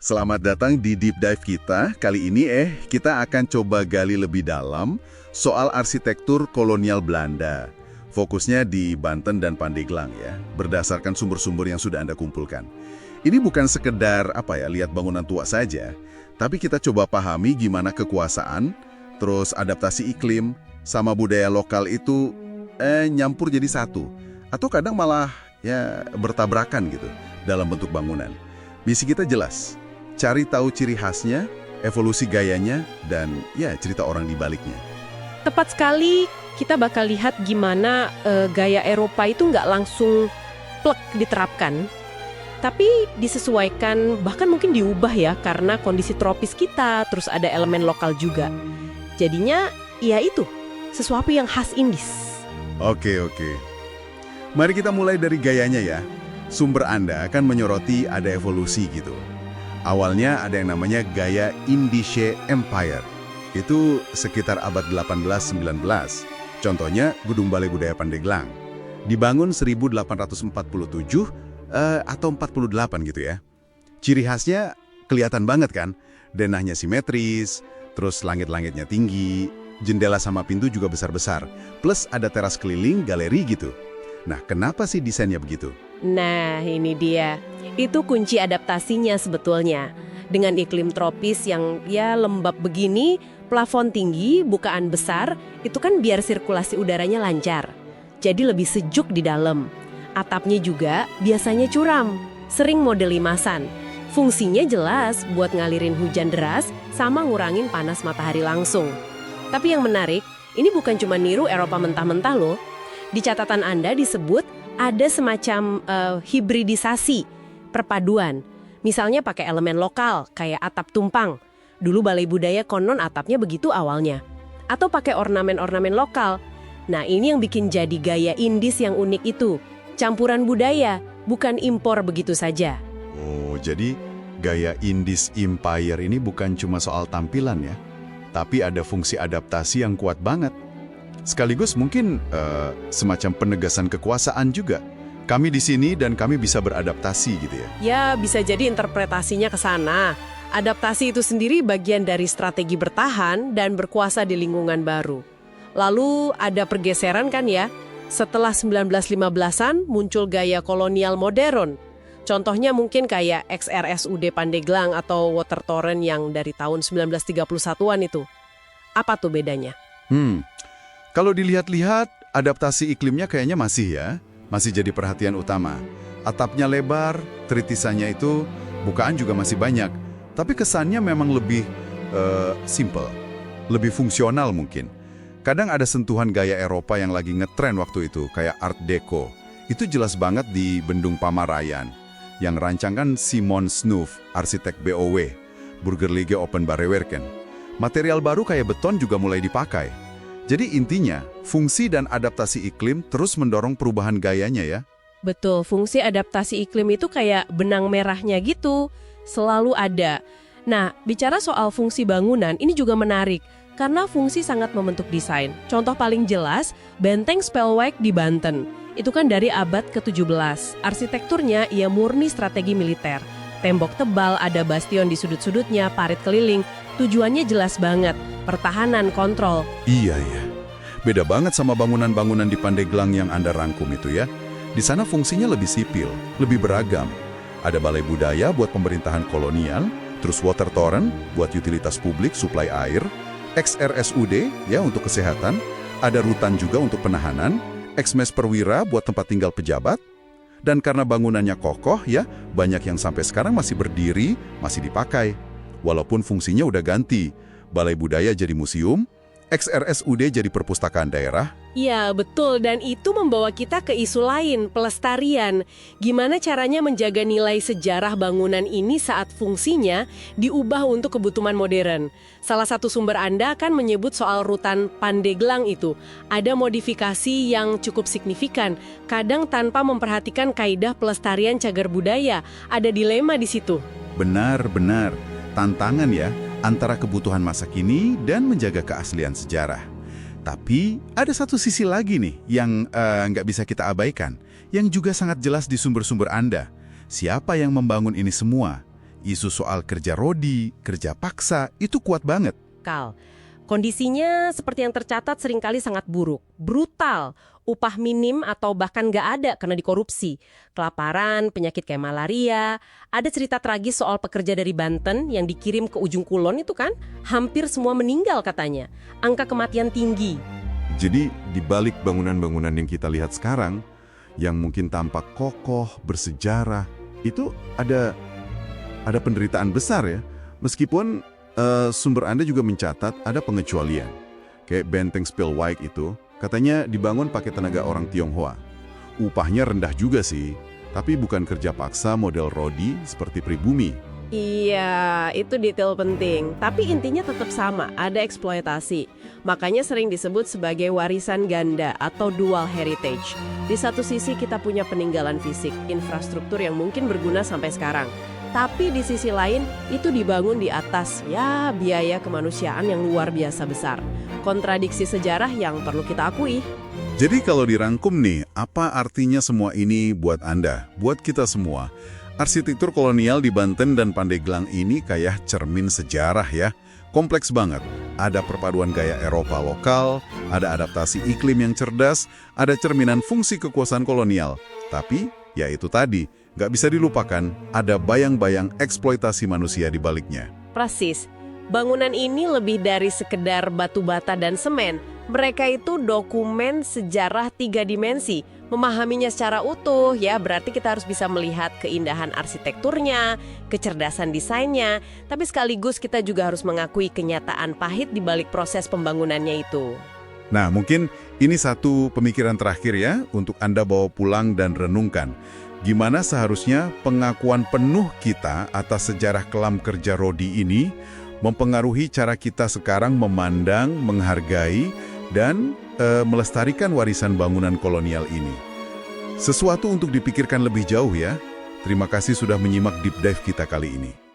Selamat datang di Deep Dive kita. Kali ini kita akan coba gali lebih dalam soal arsitektur kolonial Belanda. Fokusnya di Banten dan Pandeglang ya, berdasarkan sumber-sumber yang sudah Anda kumpulkan. Ini bukan sekedar lihat bangunan tua saja, tapi kita coba pahami gimana kekuasaan, terus adaptasi iklim, sama budaya lokal itu nyampur jadi satu. Atau kadang malah bertabrakan gitu dalam bentuk bangunan. Misi kita jelas. Cari tahu ciri khasnya, evolusi gayanya, dan cerita orang di baliknya. Tepat sekali, kita bakal lihat gimana gaya Eropa itu nggak langsung plek diterapkan, tapi disesuaikan, bahkan mungkin diubah ya, karena kondisi tropis kita, terus ada elemen lokal juga. Jadinya, itu, sesuatu yang khas Indis. Oke. Mari kita mulai dari gayanya ya. Sumber Anda akan menyoroti ada evolusi gitu. Awalnya ada yang namanya gaya Indische Empire. Itu sekitar abad 18-19. Contohnya Gedung Balai Budaya Pandeglang. Dibangun 1847 atau 48 gitu ya. Ciri khasnya kelihatan banget kan? Denahnya simetris, terus langit-langitnya tinggi, jendela sama pintu juga besar-besar. Plus ada teras keliling, galeri gitu. Nah, kenapa sih desainnya begitu? Nah, ini dia. Itu kunci adaptasinya sebetulnya. Dengan iklim tropis yang lembab begini, plafon tinggi, bukaan besar, itu kan biar sirkulasi udaranya lancar. Jadi lebih sejuk di dalam. Atapnya juga biasanya curam, sering model limasan. Fungsinya jelas buat ngalirin hujan deras sama ngurangin panas matahari langsung. Tapi yang menarik, ini bukan cuma niru Eropa mentah-mentah loh. Di catatan Anda disebut ada semacam hibridisasi, perpaduan. Misalnya pakai elemen lokal, kayak atap tumpang. Dulu Balai Budaya konon atapnya begitu awalnya. Atau pakai ornamen-ornamen lokal. Nah, ini yang bikin jadi gaya Indis yang unik itu. Campuran budaya, bukan impor begitu saja. Oh, jadi gaya Indis Empire ini bukan cuma soal tampilan ya, tapi ada fungsi adaptasi yang kuat banget. Sekaligus mungkin semacam penegasan kekuasaan juga. Kami di sini dan kami bisa beradaptasi gitu ya. Ya, bisa jadi interpretasinya ke sana. Adaptasi itu sendiri bagian dari strategi bertahan dan berkuasa di lingkungan baru. Lalu ada pergeseran kan ya. Setelah 1915-an muncul gaya kolonial modern. Contohnya mungkin kayak XRSUD Pandeglang atau Water Torrent yang dari tahun 1931-an itu. Apa tuh bedanya? Kalau dilihat-lihat, adaptasi iklimnya kayaknya masih jadi perhatian utama. Atapnya lebar, tritisannya itu, bukaan juga masih banyak. Tapi kesannya memang lebih simple, lebih fungsional mungkin. Kadang ada sentuhan gaya Eropa yang lagi ngetren waktu itu, kayak Art Deco. Itu jelas banget di Bendung Pamarayan, yang rancangkan Simon Snoof, arsitek BOW, Burgerlige Openbarewerken. Material baru kayak beton juga mulai dipakai. Jadi intinya, fungsi dan adaptasi iklim terus mendorong perubahan gayanya ya. Betul, fungsi adaptasi iklim itu kayak benang merahnya gitu, selalu ada. Nah, bicara soal fungsi bangunan, ini juga menarik, karena fungsi sangat membentuk desain. Contoh paling jelas, Benteng Spelwijk di Banten. Itu kan dari abad ke-17. Arsitekturnya murni strategi militer. Tembok tebal, ada bastion di sudut-sudutnya, parit keliling. Tujuannya jelas banget, pertahanan, kontrol. Iya. Beda banget sama bangunan-bangunan di Pandeglang yang Anda rangkum itu ya. Di sana fungsinya lebih sipil, lebih beragam. Ada balai budaya buat pemerintahan kolonial, terus water torrent buat utilitas publik, suplai air, XRSUD untuk kesehatan, ada rutan juga untuk penahanan, Exmes Perwira buat tempat tinggal pejabat, dan karena bangunannya kokoh banyak yang sampai sekarang masih berdiri, masih dipakai. Walaupun fungsinya udah ganti, Balai Budaya jadi museum, XRSUD jadi perpustakaan daerah. Iya, betul. Dan itu membawa kita ke isu lain, pelestarian. Gimana caranya menjaga nilai sejarah bangunan ini saat fungsinya diubah untuk kebutuhan modern. Salah satu sumber Anda kan menyebut soal rutan Pandeglang itu. Ada modifikasi yang cukup signifikan, kadang tanpa memperhatikan kaidah pelestarian cagar budaya. Ada dilema di situ. Benar. Tantangan antara kebutuhan masa kini dan menjaga keaslian sejarah. Tapi ada satu sisi lagi nih yang nggak bisa kita abaikan, yang juga sangat jelas di sumber-sumber Anda. Siapa yang membangun ini semua? Isu soal kerja rodi, kerja paksa, itu kuat banget. Kal, kondisinya seperti yang tercatat seringkali sangat buruk, brutal. Upah minim atau bahkan nggak ada karena dikorupsi. Kelaparan, penyakit kayak malaria. Ada cerita tragis soal pekerja dari Banten yang dikirim ke ujung kulon itu kan. Hampir semua meninggal katanya. Angka kematian tinggi. Jadi di balik bangunan-bangunan yang kita lihat sekarang, yang mungkin tampak kokoh, bersejarah, itu ada penderitaan besar ya. Meskipun sumber Anda juga mencatat ada pengecualian. Kayak Benteng Spillwike itu, katanya dibangun pakai tenaga orang Tionghoa. Upahnya rendah juga sih, tapi bukan kerja paksa model rodi seperti pribumi. Iya, itu detail penting. Tapi intinya tetap sama, ada eksploitasi. Makanya sering disebut sebagai warisan ganda atau dual heritage. Di satu sisi kita punya peninggalan fisik, infrastruktur yang mungkin berguna sampai sekarang. Tapi di sisi lain, itu dibangun di atas, ya, biaya kemanusiaan yang luar biasa besar. Kontradiksi sejarah yang perlu kita akui. Jadi kalau dirangkum nih, apa artinya semua ini buat Anda, buat kita semua? Arsitektur kolonial di Banten dan Pandeglang ini kayak cermin sejarah ya. Kompleks banget. Ada perpaduan gaya Eropa lokal, ada adaptasi iklim yang cerdas, ada cerminan fungsi kekuasaan kolonial. Tapi, ya itu tadi, nggak bisa dilupakan, ada bayang-bayang eksploitasi manusia di baliknya. Persis. Bangunan ini lebih dari sekedar batu bata dan semen. Mereka itu dokumen sejarah 3 dimensi. Memahaminya secara utuh, ya berarti kita harus bisa melihat keindahan arsitekturnya, kecerdasan desainnya, tapi sekaligus kita juga harus mengakui kenyataan pahit di balik proses pembangunannya itu. Nah, mungkin ini satu pemikiran terakhir ya, untuk Anda bawa pulang dan renungkan. Gimana seharusnya pengakuan penuh kita atas sejarah kelam kerja rodi ini mempengaruhi cara kita sekarang memandang, menghargai, dan melestarikan warisan bangunan kolonial ini. Sesuatu untuk dipikirkan lebih jauh ya. Terima kasih sudah menyimak Deep Dive kita kali ini.